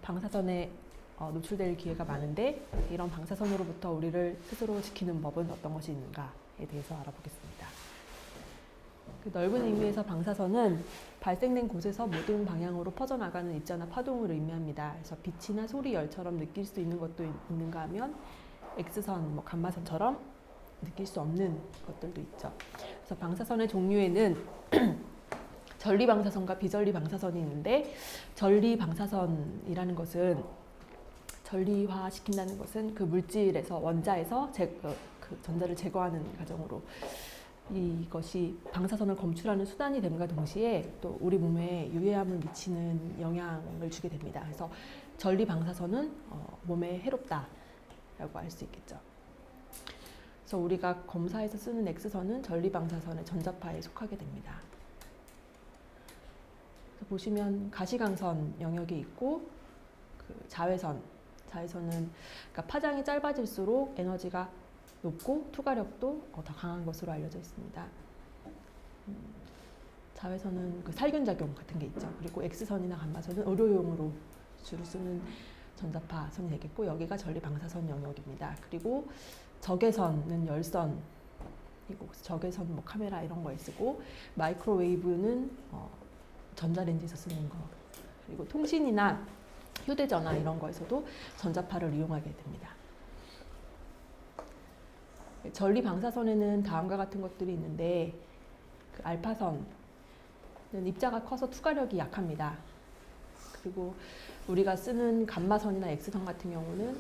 방사선에 노출될 기회가 많은데 이런 방사선으로부터 우리를 스스로 지키는 법은 어떤 것이 있는가에 대해서 알아보겠습니다. 그 넓은 의미에서 방사선은 발생된 곳에서 모든 방향으로 퍼져나가는 입자나 파동을 의미합니다. 그래서 빛이나 소리, 열처럼 느낄 수 있는 것도 있는가 하면 X선, 감마선처럼 느낄 수 없는 것들도 있죠. 그래서 방사선의 종류에는 전리 방사선과 비전리 방사선이 있는데, 전리 방사선이라는 것은, 전리화 시킨다는 것은 그 물질에서, 원자에서 그 전자를 제거하는 과정으로 이것이 방사선을 검출하는 수단이 됨과 동시에 또 우리 몸에 유해함을 미치는 영향을 주게 됩니다. 그래서 전리 방사선은 몸에 해롭다라고 할 수 있겠죠. 그래서 우리가 검사에서 쓰는 X선은 전리 방사선의 전자파에 속하게 됩니다. 보시면 가시광선 영역이 있고, 그 자외선은 그러니까 파장이 짧아질수록 에너지가 높고 투과력도 더 강한 것으로 알려져 있습니다. 자외선은 그 살균작용 같은 게 있죠. 그리고 X선이나 감마선은 의료용으로 주로 쓰는 전자파선이 되겠고, 여기가 전리 방사선 영역입니다. 그리고 적외선은 열선, 적외선 카메라 이런 거에 쓰고, 마이크로웨이브는 전자레인지에서 쓰는 거, 그리고 통신이나 휴대전화 이런 거에서도 전자파를 이용하게 됩니다. 전리 방사선에는 다음과 같은 것들이 있는데, 그 알파선은 입자가 커서 투과력이 약합니다. 그리고 우리가 쓰는 감마선이나 X선 같은 경우는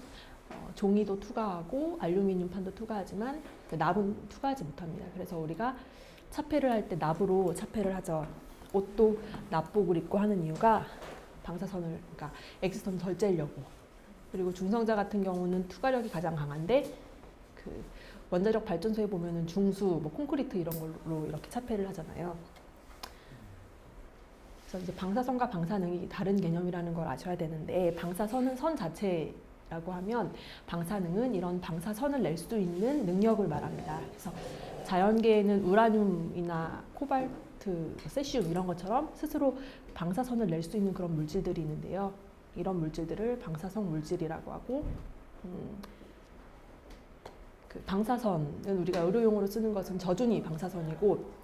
종이도 투과하고 알루미늄판도 투과하지만 그 납은 투과하지 못합니다. 그래서 우리가 차폐를 할 때 납으로 차폐를 하죠. 옷도 납복을 입고 하는 이유가 방사선을, 그러니까 X선 덜 쬐려고. 그리고 중성자 같은 경우는 투과력이 가장 강한데, 그 원자력 발전소에 보면은 중수, 콘크리트 이런 걸로 이렇게 차폐를 하잖아요. 그래서 이제 방사선과 방사능이 다른 개념이라는 걸 아셔야 되는데, 방사선은 선 자체라고 하면 방사능은 이런 방사선을 낼 수 있는 능력을 말합니다. 그래서 자연계에는 우라늄이나 코발트, 세슘 이런 것처럼 스스로 방사선을 낼 수 있는 그런 물질들이 있는데요. 이런 물질들을 방사성 물질이라고 하고, 그 방사선은 우리가 의료용으로 쓰는 것은 저준위 방사선이고,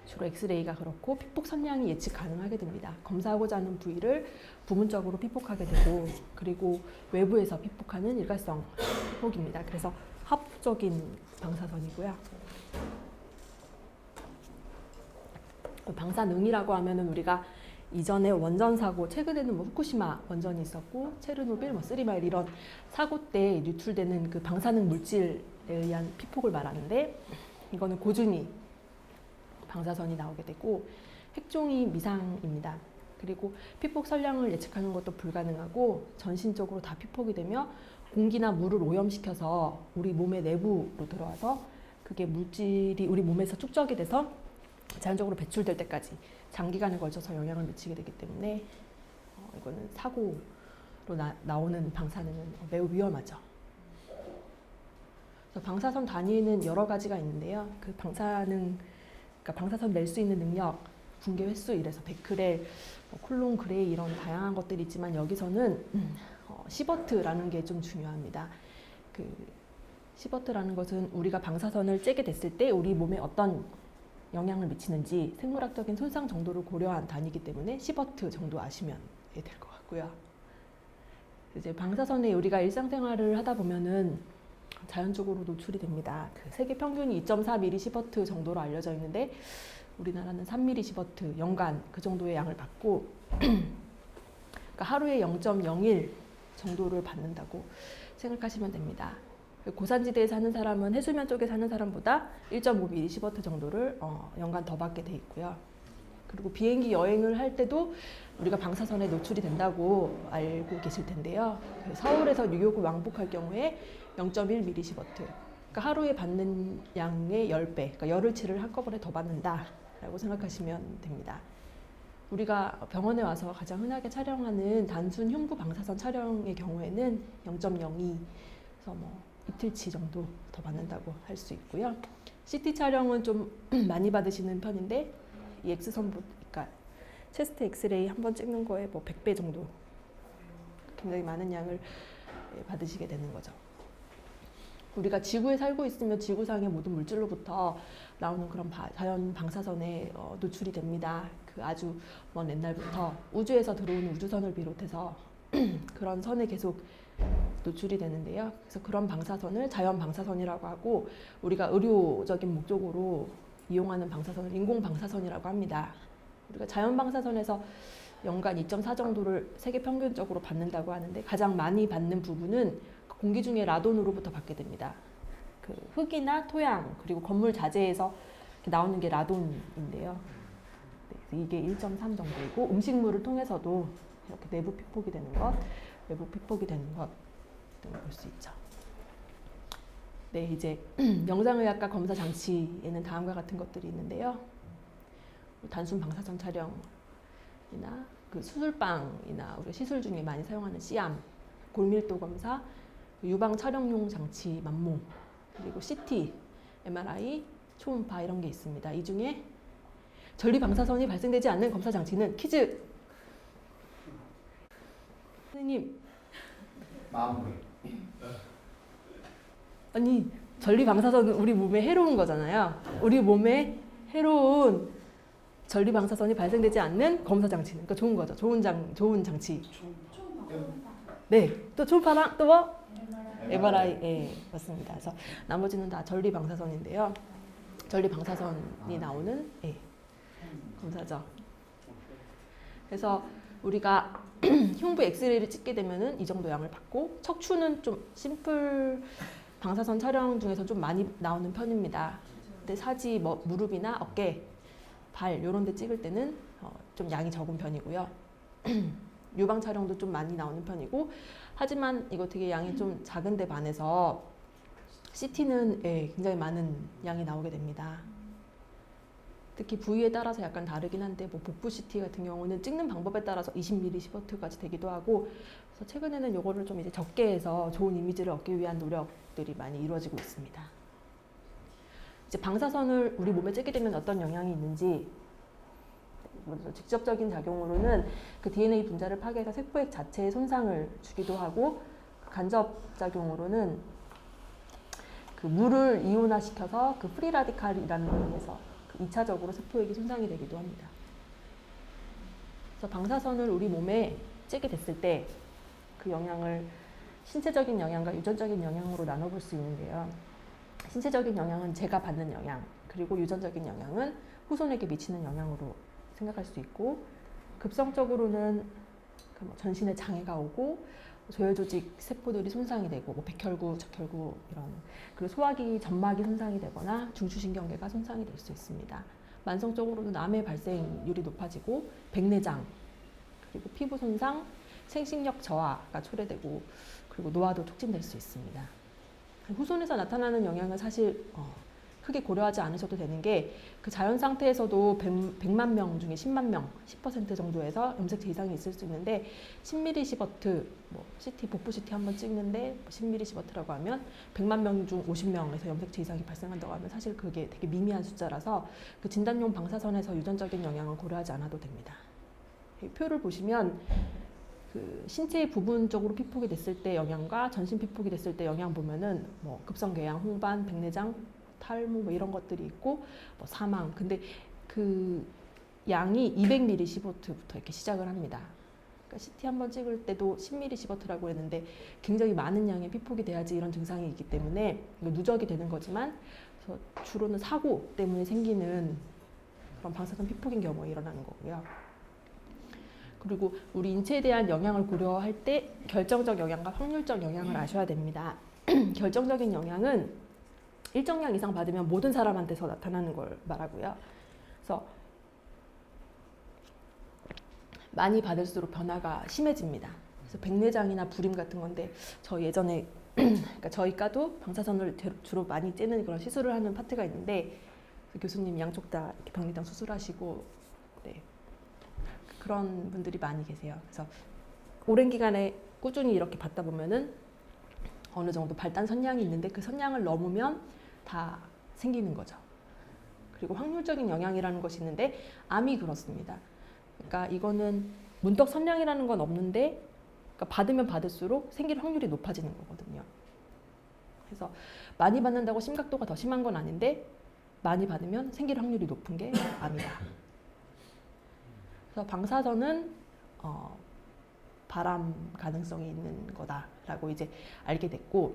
주로 엑스레이가 그렇고 피폭 선량이 예측 가능하게 됩니다. 검사하고자 하는 부위를 부분적으로 피폭하게 되고, 그리고 외부에서 피폭하는 일괄성 피폭입니다. 그래서 합적인 방사선이고요. 방사능이라고 하면은 우리가 이전에 원전 사고, 최근에는 후쿠시마 원전이 있었고 체르노빌, 쓰리마일 이런 사고 때 유출되는 그 방사능 물질에 의한 피폭을 말하는데, 이거는 고준위 방사선이 나오게 되고 핵종이 미상입니다. 그리고 피폭 선량을 예측하는 것도 불가능하고 전신적으로 다 피폭이 되며 공기나 물을 오염시켜서 우리 몸의 내부로 들어와서 그게 물질이 우리 몸에서 축적이 돼서 자연적으로 배출될 때까지 장기간에 걸쳐서 영향을 미치게 되기 때문에 이거는 사고로 나오는 방사능은 매우 위험하죠. 그래서 방사선 단위는 여러 가지가 있는데요. 그 그러니까 방사선 낼 수 있는 능력, 붕괴 횟수 이래서 베크렐, 쿨롱, 그레이 이런 다양한 것들이 있지만, 여기서는 시버트라는 게 좀 중요합니다. 그 시버트라는 것은 우리가 방사선을 쬐게 됐을 때 우리 몸에 어떤 영향을 미치는지 생물학적인 손상 정도를 고려한 단위이기 때문에 시버트 정도 아시면 될 것 같고요. 이제 방사선에 우리가 일상생활을 하다 보면은 자연적으로 노출이 됩니다. 그 세계 평균이 2.4 mSv 정도로 알려져 있는데, 우리나라는 3 mSv 연간 그 정도의 양을 받고, 그러니까 하루에 0.01 정도를 받는다고 생각하시면 됩니다. 고산지대에 사는 사람은 해수면 쪽에 사는 사람보다 1.5 mSv 정도를 연간 더 받게 돼 있고요. 그리고 비행기 여행을 할 때도 우리가 방사선에 노출이 된다고 알고 계실 텐데요. 서울에서 뉴욕을 왕복할 경우에 0.1 mSv, 그러니까 하루에 받는 양의 10배, 그러니까 열흘치를 한꺼번에 더 받는다라고 생각하시면 됩니다. 우리가 병원에 와서 가장 흔하게 촬영하는 단순 흉부 방사선 촬영의 경우에는 0.02, 그래서 이틀치 정도 더 받는다고 할 수 있고요. CT 촬영은 좀 많이 받으시는 편인데, 이 X선, 그러니까 체스트 엑스레이 한 번 찍는 거에 100배 정도 굉장히 많은 양을 받으시게 되는 거죠. 우리가 지구에 살고 있으면 지구상의 모든 물질로부터 나오는 그런 자연 방사선에 노출이 됩니다. 그 아주 먼 옛날부터 우주에서 들어오는 우주선을 비롯해서 그런 선에 계속 노출이 되는데요. 그래서 그런 방사선을 자연 방사선이라고 하고 우리가 의료적인 목적으로 이용하는 방사선을 인공 방사선이라고 합니다. 우리가 자연 방사선에서 연간 2.4 정도를 세계 평균적으로 받는다고 하는데 가장 많이 받는 부분은 공기 중에 라돈으로부터 받게 됩니다. 그 흙이나 토양 그리고 건물 자재에서 나오는 게 라돈인데요. 네, 이게 1.3 정도이고 음식물을 통해서도 이렇게 내부 피폭이 되는 것, 외부 피폭이 되는 것 등을 볼 수 있죠. 네, 이제 영상의학과 검사 장치에는 다음과 같은 것들이 있는데요. 단순 방사선 촬영이나 그 수술방이나 우리 시술 중에 많이 사용하는 C암, 골밀도 검사, 유방 촬영용 장치 만모, 그리고 CT, MRI, 초음파 이런 게 있습니다. 이 중에 전리 방사선이 발생되지 않는 검사 장치는 퀴즈. 선생님. 마무리. 아니 전리 방사선은 우리 몸에 해로운 거잖아요. 우리 몸에 해로운 전리 방사선이 발생되지 않는 검사 장치는 그러니까 좋은 거죠. 좋은 장치. 네, 또 초음파랑 또 뭐? MRI. 예, 맞습니다. 그래서 나머지는 다 전리 방사선인데요. 전리 방사선이 나오는 검사죠. 그래서 우리가 흉부 엑스레이를 찍게 되면은 이 정도 양을 받고 척추는 좀 심플 방사선 촬영 중에서 좀 많이 나오는 편입니다. 근데 사지, 뭐 무릎이나 어깨, 발 이런 데 찍을 때는 좀 양이 적은 편이고요. 유방 촬영도 좀 많이 나오는 편이고 하지만 이거 되게 양이 좀 작은데 반해서 CT는 굉장히 많은 양이 나오게 됩니다. 특히 부위에 따라서 약간 다르긴 한데 뭐 복부 CT 같은 경우는 찍는 방법에 따라서 20mm 시버트까지 되기도 하고 그래서 최근에는 이거를 좀 이제 적게 해서 좋은 이미지를 얻기 위한 노력들이 많이 이루어지고 있습니다. 이제 방사선을 우리 몸에 쬐게 되면 어떤 영향이 있는지 먼저 직접적인 작용으로는 그 DNA 분자를 파괴해서 세포액 자체에 손상을 주기도 하고 간접 작용으로는 그 물을 이온화시켜서 그 프리 라디칼이라는 걸 통해서 2차적으로 세포액이 손상이 되기도 합니다. 그래서 방사선을 우리 몸에 쬐게 됐을 때 그 영향을 신체적인 영향과 유전적인 영향으로 나눠볼 수 있는데요. 신체적인 영향은 제가 받는 영향, 그리고 유전적인 영향은 후손에게 미치는 영향으로 생각할 수 있고 급성적으로는 전신에 장애가 오고 조혈조직 세포들이 손상이 되고 뭐 백혈구, 적혈구 이런 그리고 소화기, 점막이 손상이 되거나 중추신경계가 손상이 될 수 있습니다. 만성적으로는 암의 발생률이 높아지고 백내장 그리고 피부 손상, 생식력 저하가 초래되고 그리고 노화도 촉진될 수 있습니다. 후손에서 나타나는 영향은 사실 크게 고려하지 않으셔도 되는 게 그 자연 상태에서도 100만 명 중에 10만 명, 10% 정도에서 염색체 이상이 있을 수 있는데 10mm 시버트, 뭐 CT, 복부 CT 한번 찍는데 10mm 시버트라고 하면 100만 명 중 50명에서 염색체 이상이 발생한다고 하면 사실 그게 되게 미미한 숫자라서 그 진단용 방사선에서 유전적인 영향을 고려하지 않아도 됩니다. 이 표를 보시면 그 신체의 부분적으로 피폭이 됐을 때 영향과 전신 피폭이 됐을 때 영향 보면은 뭐 급성궤양, 홍반, 백내장, 탈모 뭐 이런 것들이 있고 뭐 사망. 근데 그 양이 200ml 시버트부터 이렇게 시작을 합니다. 그러니까 CT 한번 찍을 때도 10ml 시버트라고 했는데 굉장히 많은 양의 피폭이 돼야지 이런 증상이 있기 때문에 누적이 되는 거지만 그래서 주로는 사고 때문에 생기는 그런 방사선 피폭인 경우에 일어나는 거고요. 그리고 우리 인체에 대한 영향을 고려할 때 결정적 영향과 확률적 영향을 아셔야 됩니다. 결정적인 영향은 일정량 이상 받으면 모든 사람한테서 나타나는 걸 말하고요. 그래서 많이 받을수록 변화가 심해집니다. 그래서 백내장이나 불임 같은 건데 저 예전에 그러니까 저희 과도 방사선을 주로 많이 쬐는 그런 시술을 하는 파트가 있는데 그 교수님 양쪽 다 이렇게 백내장 수술하시고 네. 그런 분들이 많이 계세요. 그래서 오랜 기간에 꾸준히 이렇게 받다 보면은 어느 정도 발단 선량이 있는데 그 선량을 넘으면 다 생기는 거죠. 그리고 확률적인 영향이라는 것이 있는데 암이 그렇습니다. 그러니까 이거는 문턱 선량이라는 건 없는데 그러니까 받으면 받을수록 생길 확률이 높아지는 거거든요. 그래서 많이 받는다고 심각도가 더 심한 건 아닌데 많이 받으면 생길 확률이 높은 게 암이다. 그래서 방사선은 발암 가능성이 있는 거다라고 이제 알게 됐고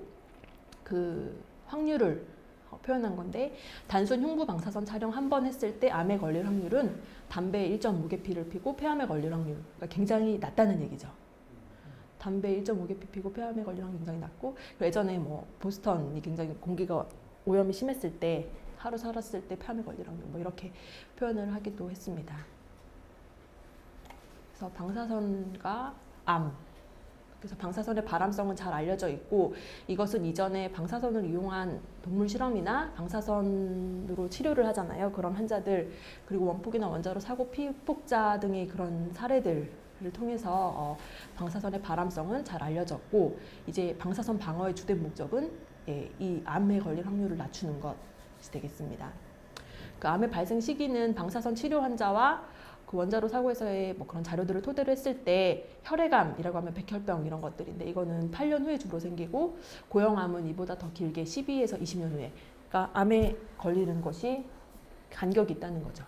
그 확률을 표현한 건데 단순 흉부 방사선 촬영 한 번 했을 때 암에 걸릴 확률은 담배 1.5개 피를 피고 폐암에 걸릴 확률 그러니까 굉장히 낮다는 얘기죠. 담배 1.5개 피 피고 폐암에 걸릴 확률이 굉장히 낮고 예전에 뭐 보스턴이 굉장히 공기가 오염이 심했을 때 하루 살았을 때 폐암에 걸릴 확률 뭐 이렇게 표현을 하기도 했습니다. 그래서 방사선과 암 그래서 방사선의 발암성은 잘 알려져 있고 이것은 이전에 방사선을 이용한 동물 실험이나 방사선으로 치료를 하잖아요. 그런 환자들 그리고 원폭이나 원자로 사고 피폭자 등의 그런 사례들을 통해서 방사선의 발암성은 잘 알려졌고 이제 방사선 방어의 주된 목적은 이 암에 걸릴 확률을 낮추는 것이 되겠습니다. 그 암의 발생 시기는 방사선 치료 환자와 그 원자로 사고에서의 뭐 그런 자료들을 토대로 했을 때 혈액암이라고 하면 백혈병 이런 것들인데 이거는 8년 후에 주로 생기고 고형암은 이보다 더 길게 12에서 20년 후에 그러니까 암에 걸리는 것이 간격이 있다는 거죠.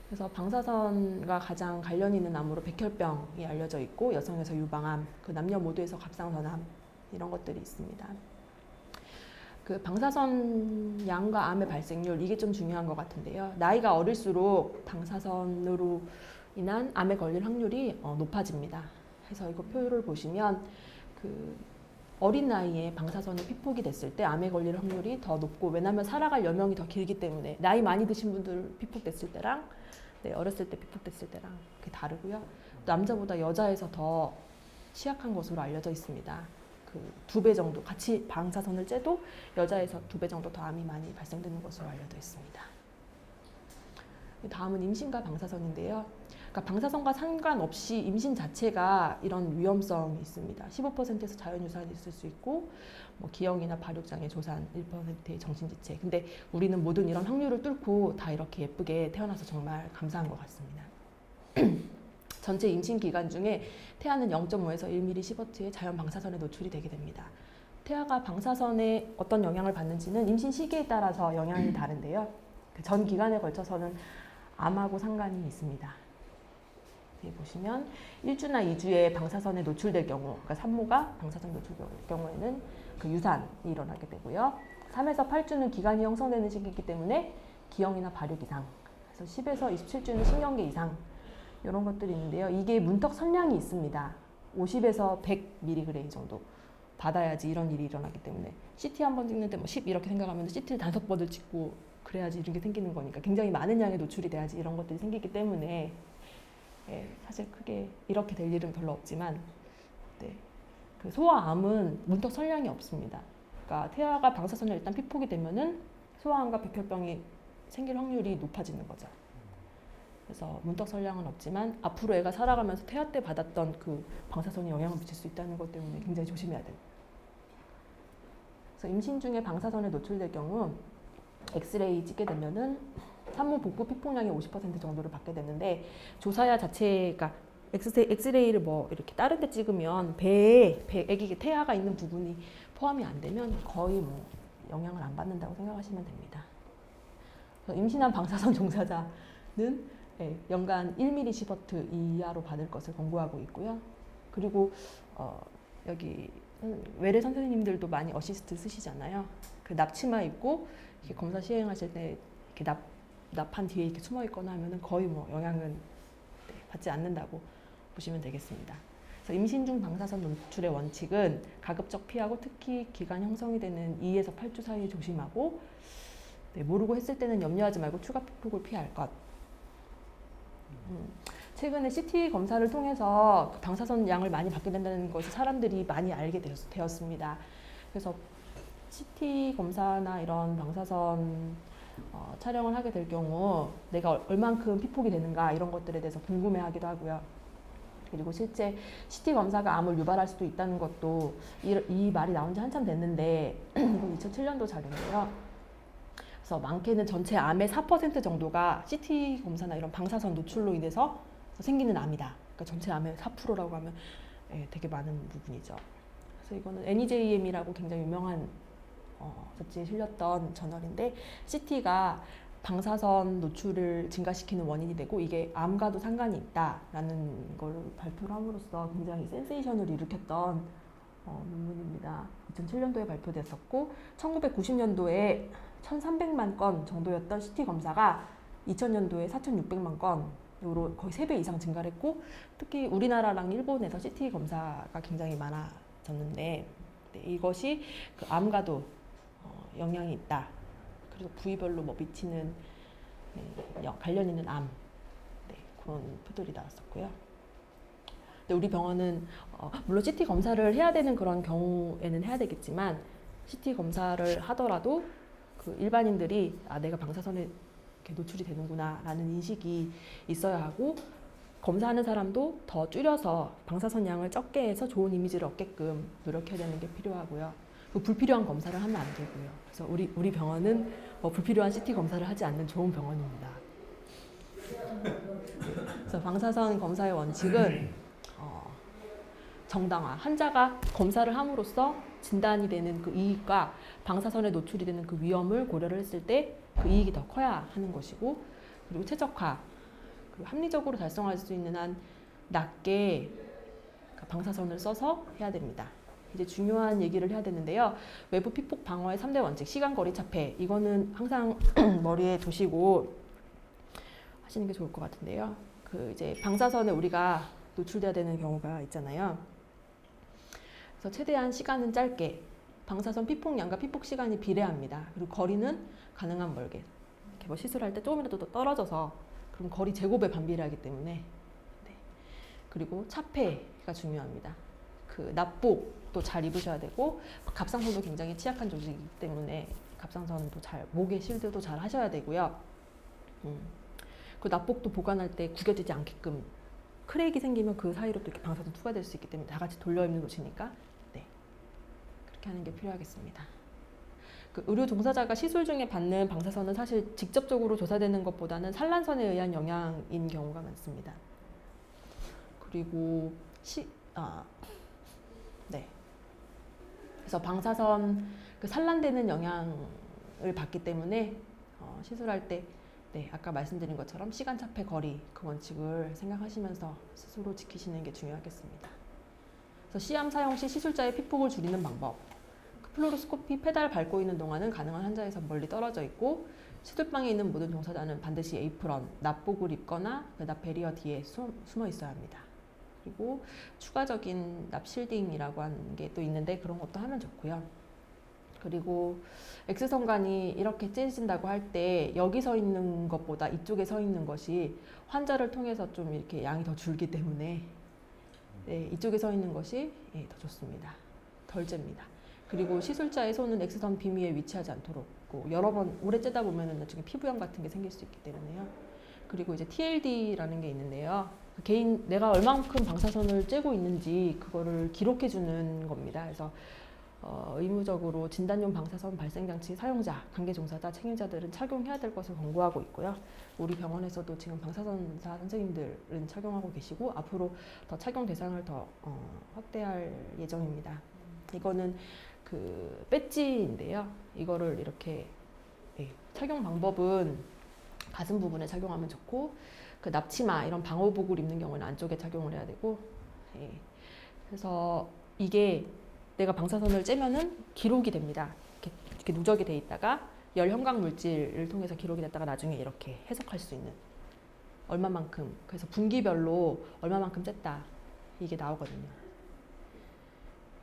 그래서 방사선과 가장 관련 있는 암으로 백혈병이 알려져 있고 여성에서 유방암, 그 남녀 모두에서 갑상선암 이런 것들이 있습니다. 그 방사선 양과 암의 발생률 이게 좀 중요한 것 같은데요. 나이가 어릴수록 방사선으로 인한 암에 걸릴 확률이 높아집니다. 그래서 이거 표를 보시면 그 어린 나이에 방사선에 피폭이 됐을 때 암에 걸릴 확률이 더 높고 왜냐하면 살아갈 여명이 더 길기 때문에 나이 많이 드신 분들 피폭됐을 때랑 어렸을 때 피폭됐을 때랑 그게 다르고요. 남자보다 여자에서 더 취약한 것으로 알려져 있습니다. 그 2배 정도 같이 방사선을 쬐도 여자에서 2배 정도 더 암이 많이 발생되는 것으로 알려져 있습니다. 다음은 임신과 방사선인데요. 그러니까 방사선과 상관없이 임신 자체가 이런 위험성이 있습니다. 15%에서 자연유산이 있을 수 있고 뭐 기형이나 발육장애, 조산, 1%의 정신지체. 근데 우리는 모든 이런 확률을 뚫고 다 이렇게 예쁘게 태어나서 정말 감사한 것 같습니다. 전체 임신 기간 중에 태아는 0.5에서 1mS의 자연 방사선에 노출이 되게 됩니다. 태아가 방사선에 어떤 영향을 받는지는 임신 시기에 따라서 영향이 다른데요. 전 기간에 걸쳐서는 암하고 상관이 있습니다. 여기 보시면 1주나 2주에 방사선에 노출될 경우, 그러니까 산모가 방사선 노출될 경우에는 그 유산이 일어나게 되고요. 3에서 8주는 기관이 형성되는 시기이기 때문에 기형이나 발육 이상, 그래서 10에서 27주는 신경계 이상 이런 것들이 있는데요. 이게 문턱 선량이 있습니다. 50에서 100mg 정도 받아야지 이런 일이 일어나기 때문에 CT 한 번 찍는데 뭐 10 이렇게 생각하면 CT를 5번을 찍고 그래야지 이런 게 생기는 거니까 굉장히 많은 양의 노출이 돼야지 이런 것들이 생기기 때문에 사실 크게 이렇게 될 일은 별로 없지만 그 소아암은 문턱 선량이 없습니다. 그러니까 태아가 방사선에 일단 피폭이 되면은 소아암과 백혈병이 생길 확률이 높아지는 거죠. 그래서 문턱 선량은 없지만 앞으로 애가 살아가면서 태아 때 받았던 그 방사선이 영향을 미칠 수 있다는 것 때문에 굉장히 조심해야 돼요. 그래서 임신 중에 방사선에 노출될 경우 엑스레이 찍게 되면은 산모 복부 피폭량의 50% 정도를 받게 되는데 조사야 자체가 엑스레이를 뭐 이렇게 다른 데 찍으면 배에 아기 태아가 있는 부분이 포함이 안 되면 거의 뭐 영향을 안 받는다고 생각하시면 됩니다. 그래서 임신한 방사선 종사자는 연간 1mS 이하로 받을 것을 권고하고 있고요. 그리고 여기 외래 선생님들도 많이 어시스트 쓰시잖아요. 그 납치마 입고 이렇게 검사 시행하실 때 이렇게 납한 뒤에 이렇게 숨어 있거나 하면은 거의 뭐 영향은 받지 않는다고 보시면 되겠습니다. 그래서 임신 중 방사선 노출의 원칙은 가급적 피하고 특히 기관 형성이 되는 2에서 8주 사이에 조심하고 모르고 했을 때는 염려하지 말고 추가 피폭을 피할 것. 최근에 CT 검사를 통해서 방사선 양을 많이 받게 된다는 것을 사람들이 많이 알게 되었습니다. 그래서 CT 검사나 이런 방사선 촬영을 하게 될 경우 내가 얼만큼 피폭이 되는가 이런 것들에 대해서 궁금해하기도 하고요. 그리고 실제 CT 검사가 암을 유발할 수도 있다는 것도 이 말이 나온 지 한참 됐는데 이건 2007년도 자료인데요. 그래서 많게는 전체 암의 4% 정도가 CT 검사나 이런 방사선 노출로 인해서 생기는 암이다. 그러니까 그러니까 전체 암의 4%라고 하면 되게 많은 부분이죠. 그래서 이거는 NEJM이라고 굉장히 유명한 잡지에 실렸던 저널인데 CT가 방사선 노출을 증가시키는 원인이 되고 이게 암과도 상관이 있다라는 걸 발표를 함으로써 굉장히 센세이션을 일으켰던 논문입니다. 2007년도에 발표됐었고 1990년도에 1,300만 건 정도였던 CT 검사가 2000년도에 4,600만 건으로 거의 3배 이상 증가를 했고 특히 우리나라랑 일본에서 CT 검사가 굉장히 많아졌는데 이것이 그 암과도 영향이 있다. 그래서 부위별로 뭐 미치는 관련 있는 암 그런 표들이 나왔었고요. 근데 우리 병원은 물론 CT 검사를 해야 되는 그런 경우에는 해야 되겠지만 CT 검사를 하더라도 그 일반인들이 내가 방사선에 이렇게 노출이 되는구나라는 인식이 있어야 하고 검사하는 사람도 더 줄여서 방사선 양을 적게 해서 좋은 이미지를 얻게끔 노력해야 되는 게 필요하고요. 불필요한 검사를 하면 안 되고요. 그래서 우리 병원은 불필요한 CT 검사를 하지 않는 좋은 병원입니다. 그래서 방사선 검사의 원칙은 정당화. 환자가 검사를 함으로써 진단이 되는 그 이익과 방사선에 노출이 되는 그 위험을 고려를 했을 때 그 이익이 더 커야 하는 것이고, 그리고 최적화. 그리고 합리적으로 달성할 수 있는 한 낮게 방사선을 써서 해야 됩니다. 이제 중요한 얘기를 해야 되는데요. 외부 피폭 방어의 3대 원칙, 시간, 거리, 차폐. 이거는 항상 머리에 두시고 하시는 게 좋을 것 같은데요. 그 이제 방사선에 우리가 노출돼야 되는 경우가 있잖아요. 그래서 최대한 시간은 짧게, 방사선 피폭량과 피폭 시간이 비례합니다. 그리고 거리는 가능한 멀게. 이렇게 뭐 시술할 때 조금이라도 더 떨어져서 그럼 거리 제곱에 반비례하기 때문에. 그리고 차폐가 중요합니다. 그 납복도 잘 입으셔야 되고 갑상선도 굉장히 취약한 조직이기 때문에 갑상선도 잘, 목에 실드도 잘 하셔야 되고요. 그 납복도 보관할 때 구겨지지 않게끔 크랙이 생기면 그 사이로 또 이렇게 방사선 투과될 수 있기 때문에 다 같이 돌려 입는 곳이니까 그렇게 하는 게 필요하겠습니다. 그 의료 종사자가 시술 중에 받는 방사선은 사실 직접적으로 조사되는 것보다는 산란선에 의한 영향인 경우가 많습니다. 그리고 그래서 방사선 그 산란되는 영향을 받기 때문에 시술할 때 아까 말씀드린 것처럼 시간, 차폐, 거리 그 원칙을 생각하시면서 스스로 지키시는 게 중요하겠습니다. 그래서 시암 사용 시 시술자의 피폭을 줄이는 방법. 플루로스코피 페달 밟고 있는 동안은 가능한 환자에서 멀리 떨어져 있고 시술방에 있는 모든 종사자는 반드시 에이프런, 납복을 입거나 납 베리어 뒤에 숨어 있어야 합니다. 그리고 추가적인 납 실딩이라고 하는 게 또 있는데 그런 것도 하면 좋고요. 그리고 X선관이 이렇게 찢어진다고 할 때 여기 서 있는 것보다 이쪽에 서 있는 것이 환자를 통해서 좀 이렇게 양이 더 줄기 때문에 이쪽에 서 있는 것이 더 좋습니다. 덜 잽니다. 그리고 시술자의 손은 X선 빔 위에 위치하지 않도록 여러 번 오래 째다 보면 나중에 피부염 같은 게 생길 수 있기 때문에요. 그리고 이제 TLD라는 게 있는데요. 개인 내가 얼만큼 방사선을 째고 있는지 그거를 기록해 주는 겁니다. 그래서 의무적으로 진단용 방사선 발생장치 사용자, 관계 종사자, 책임자들은 착용해야 될 것을 권고하고 있고요. 우리 병원에서도 지금 방사선사 선생님들은 착용하고 계시고 앞으로 더 착용 대상을 더 확대할 예정입니다. 이거는 그 배지인데요. 이거를 이렇게 착용 방법은 가슴 부분에 착용하면 좋고 그 납치마 이런 방호복을 입는 경우는 안쪽에 착용을 해야 되고 그래서 이게 내가 방사선을 쬐면은 기록이 됩니다. 이렇게 누적이 돼 있다가 열 형광 물질을 통해서 기록이 됐다가 나중에 이렇게 해석할 수 있는 얼마만큼 그래서 분기별로 얼마만큼 쬐다 이게 나오거든요.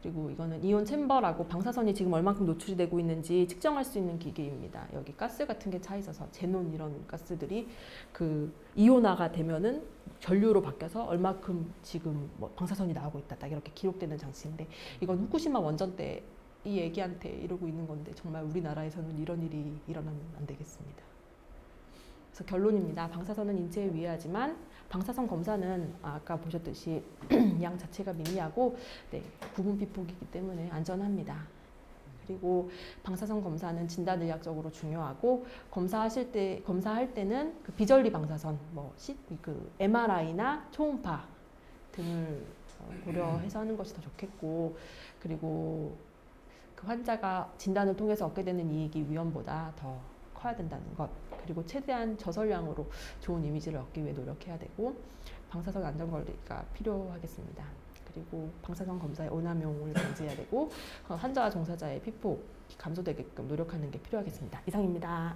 그리고 이거는 이온 챔버라고 방사선이 지금 얼만큼 노출이 되고 있는지 측정할 수 있는 기계입니다. 여기 가스 같은 게 차 있어서 제논 이런 가스들이 그 이온화가 되면은 전류로 바뀌어서 얼마큼 지금 뭐 방사선이 나오고 있다 딱 이렇게 기록되는 장치인데 이건 후쿠시마 원전 때 이 애기한테 이러고 있는 건데 정말 우리나라에서는 이런 일이 일어나면 안 되겠습니다. 그래서 결론입니다. 방사선은 인체에 위해하지만 방사선 검사는 아까 보셨듯이 양 자체가 미미하고 부분 피폭이기 때문에 안전합니다. 그리고 방사선 검사는 진단의학적으로 중요하고 검사할 때는 그 비전리 방사선, 그 MRI나 초음파 등을 고려해서 하는 것이 더 좋겠고, 그리고 그 환자가 진단을 통해서 얻게 되는 이익이 위험보다 더 커야 된다는 것, 그리고 최대한 저설량으로 좋은 이미지를 얻기 위해 노력해야 되고, 방사선 안전관리가 필요하겠습니다. 그리고 방사선 검사의 오남용을 방지해야 되고, 환자와 종사자의 피폭이 감소되게끔 노력하는 게 필요하겠습니다. 이상입니다.